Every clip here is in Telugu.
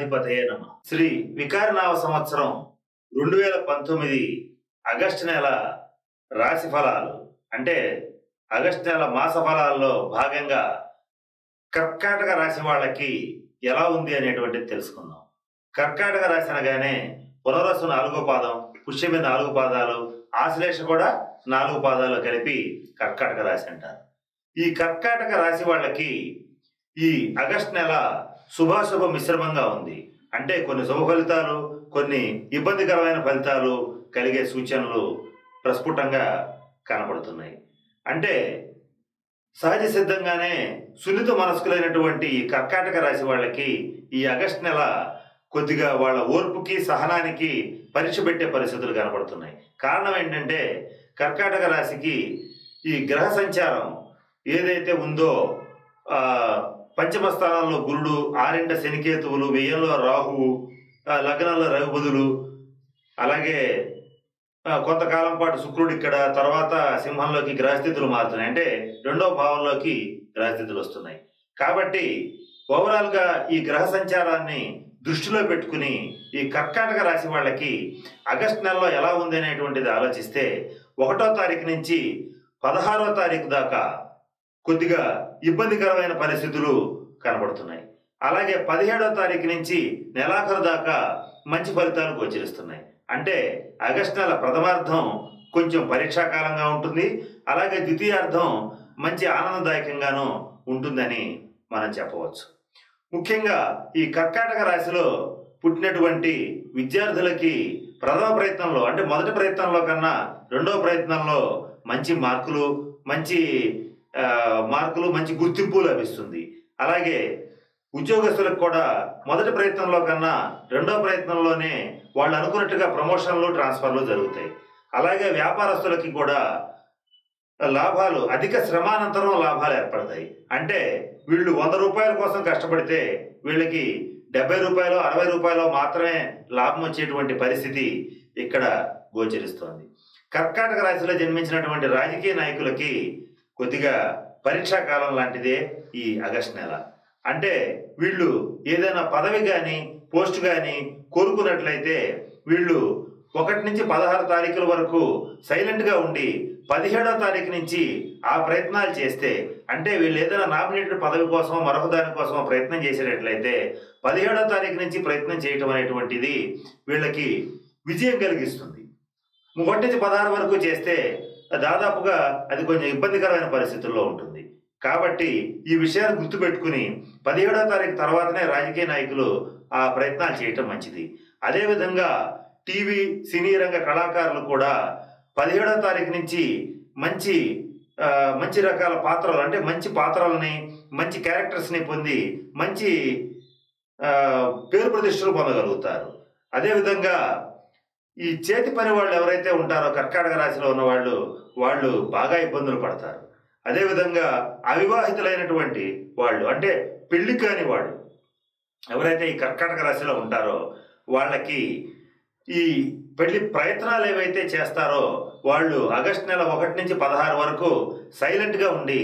గణాధిపతయే నమః. శ్రీ వికారనామ సంవత్సరం 2019 ఆగస్టు నెల రాశి ఫలాలు అంటే ఆగస్టు నెల మాస ఫలాల్లో భాగంగా కర్కాటక రాశి వాళ్ళకి ఎలా ఉంది అనేటువంటిది తెలుసుకుందాం. కర్కాటక రాశి అనగానే పునరసు 4వ పాదం, పుష్యమి 4 పాదాలు, ఆశ్లేష కూడా 4 పాదాలు కలిపి కర్కాటక రాశి అంటారు. ఈ కర్కాటక రాశి వాళ్ళకి ఈ ఆగస్టు నెల శుభాశుభ మిశ్రమంగా ఉంది. అంటే కొన్ని శుభ ఫలితాలు, కొన్ని ఇబ్బందికరమైన ఫలితాలు కలిగే సూచనలు ప్రస్ఫుటంగా కనపడుతున్నాయి. అంటే సహజ సిద్ధంగానే సున్నిత మనస్కులైనటువంటి ఈ కర్కాటక రాశి వాళ్ళకి ఈ ఆగస్టు నెల కొద్దిగా వాళ్ళ ఓర్పుకి సహనానికి పరీక్ష పెట్టే పరిస్థితులు కనపడుతున్నాయి. కారణం ఏంటంటే కర్కాటక రాశికి ఈ గ్రహ సంచారం ఏదైతే ఉందో పంచమ స్థానంలో గురుడు, 6 శనికేతువులు, 1000లో రాహువు, లగ్నంలో రవి బుధులు, అలాగే కొంతకాలం పాటు శుక్రుడు ఇక్కడ, తర్వాత సింహంలోకి గ్రహస్థితులు మారుతున్నాయి. అంటే 2వ భావంలోకి గ్రహస్థితులు వస్తున్నాయి. కాబట్టి ఓవరాల్గా ఈ గ్రహ సంచారాన్ని దృష్టిలో పెట్టుకుని ఈ కర్కాటక రాశి వాళ్ళకి ఆగస్టు నెలలో ఎలా ఉంది అనేటువంటిది ఆలోచిస్తే 1వ తారీఖు నుంచి 16వ తారీఖు దాకా కొద్దిగా ఇబ్బందికరమైన పరిస్థితులు కనబడుతున్నాయి. అలాగే 17వ తారీఖు నుంచి నెలాఖరు దాకా మంచి ఫలితాలు గోచరిస్తున్నాయి. అంటే ఆగస్టు నెల ప్రథమార్థం కొంచెం పరీక్షాకాలంగా ఉంటుంది, అలాగే ద్వితీయార్థం మంచి ఆనందదాయకంగానూ ఉంటుందని మనం చెప్పవచ్చు. ముఖ్యంగా ఈ కర్కాటక రాశిలో పుట్టినటువంటి విద్యార్థులకి ప్రథమ ప్రయత్నంలో అంటే మొదటి ప్రయత్నంలో కన్నా 2వ ప్రయత్నంలో మంచి మార్కులు, మంచి గుర్తింపు లభిస్తుంది. అలాగే ఉద్యోగస్తులకు కూడా మొదటి ప్రయత్నంలో కన్నా 2వ ప్రయత్నంలోనే వాళ్ళు అనుకున్నట్టుగా ప్రమోషన్లు, ట్రాన్స్ఫర్లు జరుగుతాయి. అలాగే వ్యాపారస్తులకి కూడా లాభాలు, అధిక శ్రమానంతరం లాభాలు ఏర్పడతాయి. అంటే వీళ్ళు 100 రూపాయల కోసం కష్టపడితే వీళ్ళకి 70 రూపాయలు, 60 రూపాయలు మాత్రమే లాభం వచ్చేటువంటి పరిస్థితి ఇక్కడ గోచరిస్తోంది. కర్కాటక రాశిలో జన్మించినటువంటి రాజకీయ నాయకులకి కొద్దిగా పరీక్షాకాలం లాంటిదే ఈ ఆగస్టు నెల. అంటే వీళ్ళు ఏదైనా పదవి కానీ, పోస్ట్ కానీ కోరుకున్నట్లయితే వీళ్ళు 1 నుంచి 16 తారీఖుల వరకు సైలెంట్గా ఉండి 17వ తారీఖు నుంచి ఆ ప్రయత్నాలు చేస్తే, అంటే వీళ్ళు ఏదైనా నామినేటెడ్ పదవి కోసమో మరొక దానికోసమో ప్రయత్నం చేసేటట్లయితే 17వ తారీఖు నుంచి ప్రయత్నం చేయటం అనేటువంటిది వీళ్ళకి విజయం కలిగిస్తుంది. 1 నుంచి 16 వరకు చేస్తే దాదాపుగా అది కొంచెం ఇబ్బందికరమైన పరిస్థితుల్లో ఉంటుంది. కాబట్టి ఈ విషయాన్ని గుర్తుపెట్టుకుని 17వ తారీఖు తర్వాతనే రాజకీయ నాయకులు ఆ ప్రయత్నాలు చేయటం మంచిది. అదేవిధంగా టీవీ, సినీ రంగ కళాకారులు కూడా 17వ తారీఖు నుంచి మంచి రకాల పాత్రలు, అంటే మంచి పాత్రలని, మంచి క్యారెక్టర్స్ని పొంది మంచి పేరు ప్రతిష్టలు పొందగలుగుతారు. అదేవిధంగా ఈ చేతి పని వాళ్ళు ఎవరైతే ఉంటారో కర్కాటక రాశిలో ఉన్న వాళ్ళు బాగా ఇబ్బందులు పడతారు. అదేవిధంగా అవివాహితులైనటువంటి వాళ్ళు, అంటే పెళ్లి కాని వాళ్ళు ఎవరైతే ఈ కర్కాటక రాశిలో ఉంటారో వాళ్ళకి ఈ పెళ్లి ప్రయత్నాలు ఏవైతే చేస్తారో వాళ్ళు ఆగస్టు నెల 1 నుంచి 16 వరకు సైలెంట్గా ఉండి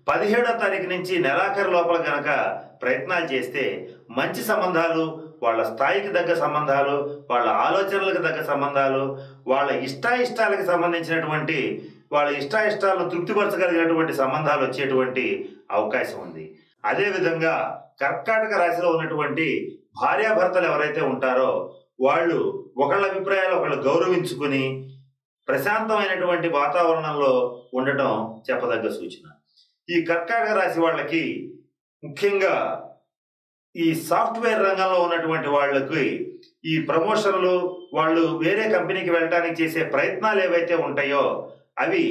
17వ తారీఖు నుంచి నెలాఖరు లోపల కనుక ప్రయత్నాలు చేస్తే మంచి సంబంధాలు, వాళ్ళ స్థాయికి తగ్గ సంబంధాలు, వాళ్ళ ఆలోచనలకు తగ్గ సంబంధాలు, వాళ్ళ ఇష్టాయిష్టాలకు సంబంధించినటువంటి వాళ్ళ ఇష్టాయిష్టాలను తృప్తిపరచగలిగినటువంటి సంబంధాలు వచ్చేటువంటి అవకాశం ఉంది. అదేవిధంగా కర్కాటక రాశిలో ఉన్నటువంటి భార్యాభర్తలు ఎవరైతే ఉంటారో వాళ్ళు ఒకళ్ళ అభిప్రాయాలు ఒకళ్ళు గౌరవించుకుని ప్రశాంతమైనటువంటి వాతావరణంలో ఉండటం చెప్పదగ్గ సూచన. ఈ కర్కాటక రాశి వాళ్ళకి ముఖ్యంగా ఈ సాఫ్ట్వేర్ రంగంలో ఉన్నటువంటి వాళ్ళకి ఈ ప్రమోషన్లు, వాళ్ళు వేరే కంపెనీకి వెళ్ళడానికి చేసే ప్రయత్నాలు ఏవైతే ఉంటాయో అవి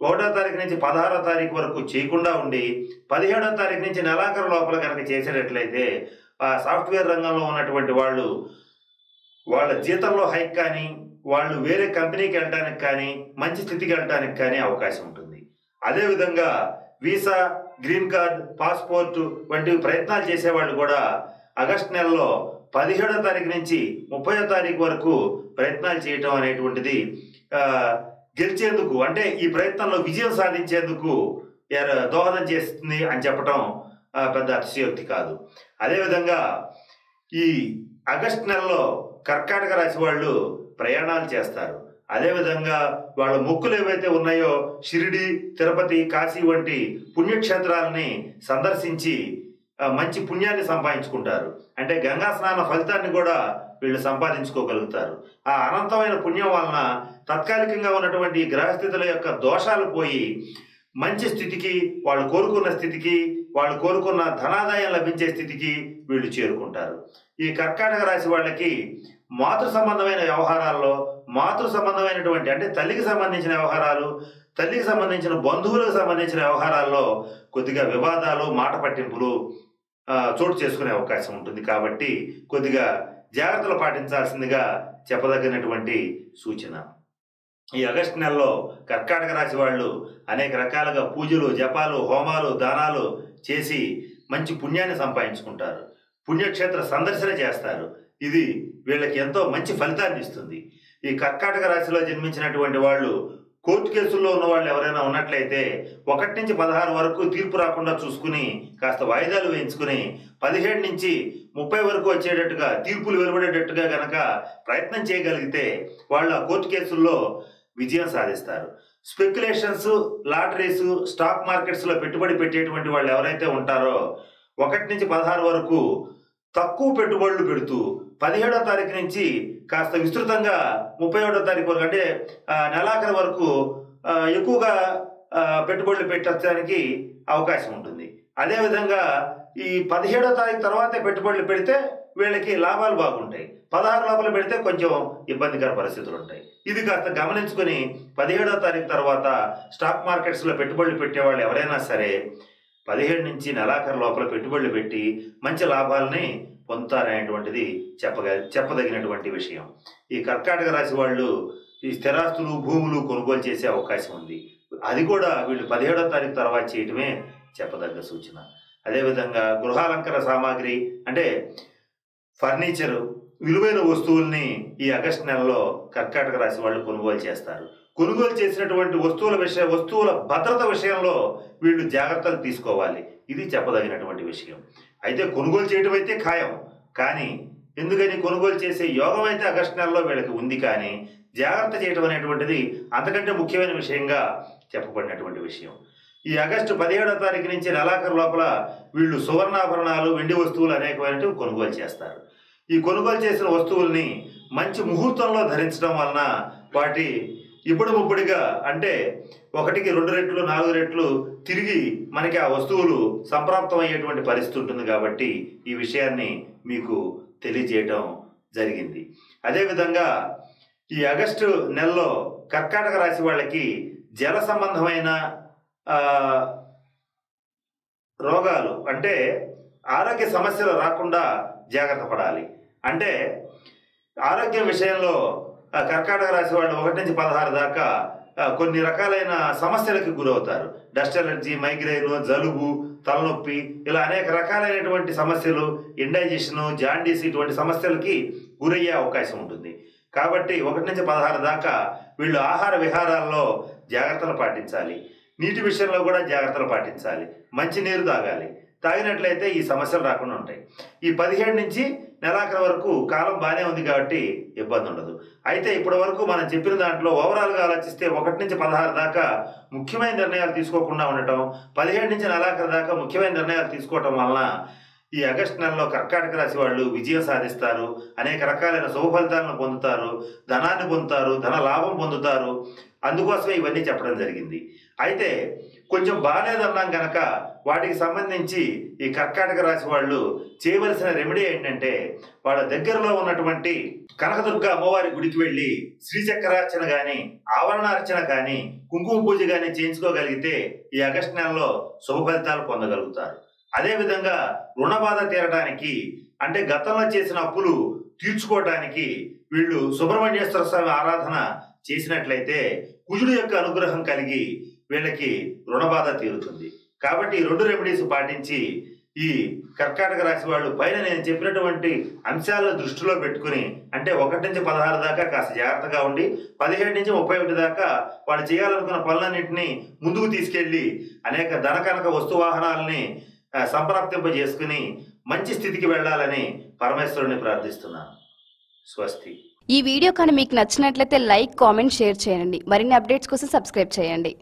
1వ తారీఖు నుంచి 16వ తారీఖు వరకు చేయకుండా ఉండి 17వ తారీఖు నుంచి నెలాఖరు లోపల కనుక చేసేటట్లయితే ఆ సాఫ్ట్వేర్ రంగంలో ఉన్నటువంటి వాళ్ళు వాళ్ళ జీతంలో హైక్ కానీ, వాళ్ళు వేరే కంపెనీకి వెళ్ళడానికి కానీ, మంచి స్థితికి వెళ్ళడానికి కానీ అవకాశం ఉంటుంది. అదేవిధంగా వీసా, గ్రీన్ కార్డ్, పాస్పోర్ట్ వంటి ప్రయత్నాలు చేసేవాళ్ళు కూడా ఆగస్టు నెలలో 17వ తారీఖు నుంచి 30వ తారీఖు వరకు ప్రయత్నాలు చేయటం అనేటువంటిది గెలిచేందుకు, అంటే ఈ ప్రయత్నంలో విజయం సాధించేందుకు దోహదం చేస్తుంది అని చెప్పటం పెద్ద అతిశయోక్తి కాదు. అదేవిధంగా ఈ ఆగస్టు నెలలో కర్కాటక రాశి వాళ్ళు ప్రయాణాలు చేస్తారు. అదేవిధంగా వాళ్ళ మొక్కులు ఏవైతే ఉన్నాయో షిరిడి, తిరుపతి, కాశీ వంటి పుణ్యక్షేత్రాలని సందర్శించి మంచి పుణ్యాన్ని సంపాదించుకుంటారు. అంటే గంగా స్నాన ఫలితాన్ని కూడా వీళ్ళు సంపాదించుకోగలుగుతారు. ఆ అనంతమైన పుణ్యం వలన తాత్కాలికంగా ఉన్నటువంటి గ్రహస్థితుల యొక్క దోషాలు పోయి మంచి స్థితికి, వాళ్ళు కోరుకున్న స్థితికి, వాళ్ళు కోరుకున్న ధనాదాయం లభించే స్థితికి వీళ్ళు చేరుకుంటారు. ఈ కర్కాటక రాశి వాళ్ళకి మాతృ సంబంధమైన వ్యవహారాల్లో, మాతృ సంబంధమైనటువంటి అంటే తల్లికి సంబంధించిన వ్యవహారాలు, తల్లికి సంబంధించిన బంధువులకు సంబంధించిన వ్యవహారాల్లో కొద్దిగా వివాదాలు, మాట పట్టింపులు చోటు చేసుకునే అవకాశం ఉంటుంది. కాబట్టి కొద్దిగా జాగ్రత్తలు పాటించాల్సిందిగా చెప్పదగినటువంటి సూచన. ఈ ఆగస్టు నెలలో కర్కాటక రాశి వాళ్ళు అనేక రకాలుగా పూజలు, జపాలు, హోమాలు, దానాలు చేసి మంచి పుణ్యాన్ని సంపాదించుకుంటారు. పుణ్యక్షేత్ర సందర్శన చేస్తారు. ఇది వీళ్ళకి ఎంతో మంచి ఫలితాన్ని ఇస్తుంది. ఈ కర్కాటక రాశిలో జన్మించినటువంటి వాళ్ళు కోర్టు కేసుల్లో ఉన్న వాళ్ళు ఎవరైనా ఉన్నట్లయితే 1 నుంచి 16 వరకు తీర్పు రాకుండా చూసుకుని కాస్త వాయిదాలు వేయించుకుని 17 నుంచి 30 వరకు వచ్చేటట్టుగా తీర్పులు వెలువడేటట్టుగా గనక ప్రయత్నం చేయగలిగితే వాళ్ళు ఆ కోర్టు కేసుల్లో విజయం సాధిస్తారు. స్పెక్యులేషన్స్, లాటరీస్, స్టాక్ మార్కెట్స్లో పెట్టుబడి పెట్టేటువంటి వాళ్ళు ఎవరైతే ఉంటారో 1 నుంచి 16 వరకు తక్కువ పెట్టుబడులు పెడుతూ 17వ తారీఖు నుంచి కాస్త విస్తృతంగా 31వ తారీఖు వరకు అంటే నెలాఖరు వరకు ఎక్కువగా పెట్టుబడులు పెట్టడానికి అవకాశం ఉంటుంది. అదేవిధంగా ఈ 17వ తారీఖు తర్వాతే పెట్టుబడులు పెడితే వీళ్ళకి లాభాలు బాగుంటాయి. 16 లోపల పెడితే కొంచెం ఇబ్బందికర పరిస్థితులు ఉంటాయి. ఇది కాస్త గమనించుకొని 17వ తారీఖు తర్వాత స్టాక్ మార్కెట్స్లో పెట్టుబడులు పెట్టేవాళ్ళు ఎవరైనా సరే 17 నుంచి నెలాఖరు లోపల పెట్టుబడులు పెట్టి మంచి లాభాలని పొందుతారనేటువంటిది చెప్పదగినటువంటి విషయం. ఈ కర్కాటక రాశి వాళ్ళు ఈ స్థిరాస్తులు, భూములు కొనుగోలు చేసే అవకాశం ఉంది. అది కూడా వీళ్ళు 17వ తారీఖు తర్వాత చేయటమే చెప్పదగ్గ సూచన. అదేవిధంగా గృహాలంకరణ సామాగ్రి అంటే ఫర్నిచరు, విలువైన వస్తువుల్ని ఈ ఆగస్టు నెలలో కర్కాటక రాశి వాళ్ళు కొనుగోలు చేస్తారు. కొనుగోలు చేసినటువంటి వస్తువుల భద్రత విషయంలో వీళ్ళు జాగ్రత్తలు తీసుకోవాలి. ఇది చెప్పదగినటువంటి విషయం. అయితే కొనుగోలు చేయడం అయితే ఖాయం, కానీ ఎందుకని కొనుగోలు చేసే యోగం అయితే ఆగస్టు నెలలో వీళ్ళకి ఉంది, కానీ జాగ్రత్త చేయడం అనేటువంటిది అంతకంటే ముఖ్యమైన విషయంగా చెప్పబడినటువంటి విషయం. ఈ ఆగస్టు 17వ తారీఖు నుంచి నెలాఖరు లోపల వీళ్ళు సువర్ణాభరణాలు, వెండి వస్తువులు అనేకమైనవి కొనుగోలు చేస్తారు. ఈ కొనుగోలు చేసిన వస్తువుల్ని మంచి ముహూర్తంలో ధరించడం వలన వాటి ఇప్పుడిగా అంటే 1కి 2 రెట్లు, 4 రెట్లు తిరిగి మనకి ఆ వస్తువులు సంప్రాప్తం అయ్యేటువంటి పరిస్థితి ఉంటుంది. కాబట్టి ఈ విషయాన్ని మీకు తెలియజేయటం జరిగింది. అదేవిధంగా ఈ ఆగస్టు నెలలో కర్కాటక రాశి వాళ్ళకి జల సంబంధమైన రోగాలు అంటే ఆరోగ్య సమస్యలు రాకుండా జాగ్రత్త పడాలి. అంటే ఆరోగ్యం విషయంలో కర్కాటక రాశి వాళ్ళు 1 నుంచి 16 దాకా కొన్ని రకాలైన సమస్యలకు గురవుతారు. డస్ట్ ఎలర్జీ, మైగ్రేన్, జలుబు, తలనొప్పి, ఇలా అనేక రకాలైనటువంటి సమస్యలు, ఇండైజెషన్, జాండీస్ ఇటువంటి సమస్యలకి గురయ్యే అవకాశం ఉంటుంది. కాబట్టి 1 నుంచి 16 దాకా వీళ్ళు ఆహార విహారాల్లో జాగ్రత్తలు పాటించాలి. నీటి విషయంలో కూడా జాగ్రత్తలు పాటించాలి. మంచి నీరు తాగాలి. తాగినట్లయితే ఈ సమస్యలు రాకుండా ఉంటాయి. ఈ 17 నుంచి నెలాఖరు వరకు కాలం బాగానే ఉంది కాబట్టి ఇబ్బంది ఉండదు. అయితే ఇప్పటి వరకు మనం చెప్పిన దాంట్లో ఓవరాల్గా ఆలోచిస్తే 1 నుంచి 16 దాకా ముఖ్యమైన నిర్ణయాలు తీసుకోకుండా ఉండటం, 17 నుంచి నెలాఖరు దాకా ముఖ్యమైన నిర్ణయాలు తీసుకోవటం వలన ఈ ఆగస్టు నెలలో కర్కాటక రాశి వాళ్ళు విజయం సాధిస్తారు. అనేక రకాలైన శుభ ఫలితాలను పొందుతారు, ధనాన్ని పొందుతారు, ధన లాభం పొందుతారు. అందుకోసమే ఇవన్నీ చెప్పడం జరిగింది. అయితే కొంచెం బాగాలేదన్నాం కనుక వాటికి సంబంధించి ఈ కర్కాటక రాశి వాళ్ళు చేయవలసిన రెమెడీ ఏంటంటే వాళ్ళ దగ్గరలో ఉన్నటువంటి కనకదుర్గ అమ్మవారి గుడికి వెళ్ళి శ్రీచక్రార్చన కానీ, ఆవరణార్చన కానీ, కుంకుమ పూజ కానీ చేయించుకోగలిగితే ఈ ఆగస్టు నెలలో శుభ ఫలితాలు పొందగలుగుతారు. అదేవిధంగా రుణబాధ తీరడానికి అంటే గతంలో చేసిన అప్పులు తీర్చుకోవడానికి వీళ్ళు సుబ్రహ్మణ్యేశ్వర స్వామి ఆరాధన చేసినట్లయితే కుజుడు యొక్క అనుగ్రహం కలిగి వీళ్ళకి రుణబాధ తీరుతుంది. కాబట్టి ఈ 2 రెమెడీస్ పాటించి ఈ కర్కాటక రాశి వాళ్ళు పైన నేను చెప్పినటువంటి అంశాలను దృష్టిలో పెట్టుకుని అంటే 1 నుంచి 16 దాకా కాస్త జాగ్రత్తగా ఉండి 17 నుంచి 31 దాకా వాళ్ళు చేయాలనుకున్న పనులన్నింటినీ ముందుకు తీసుకెళ్లి అనేక ధన కనక వస్తు వాహనాలని సంప్రాప్తింపజేసుకుని మంచి స్థితికి వెళ్ళాలని పరమేశ్వరుని ప్రార్థిస్తున్నాను. స్వస్తి. ఈ వీడియో కానీ మీకు నచ్చినట్లయితే లైక్, కామెంట్, షేర్ చేయండి. మరిన్ని అప్డేట్స్ కోసం సబ్స్క్రైబ్ చేయండి.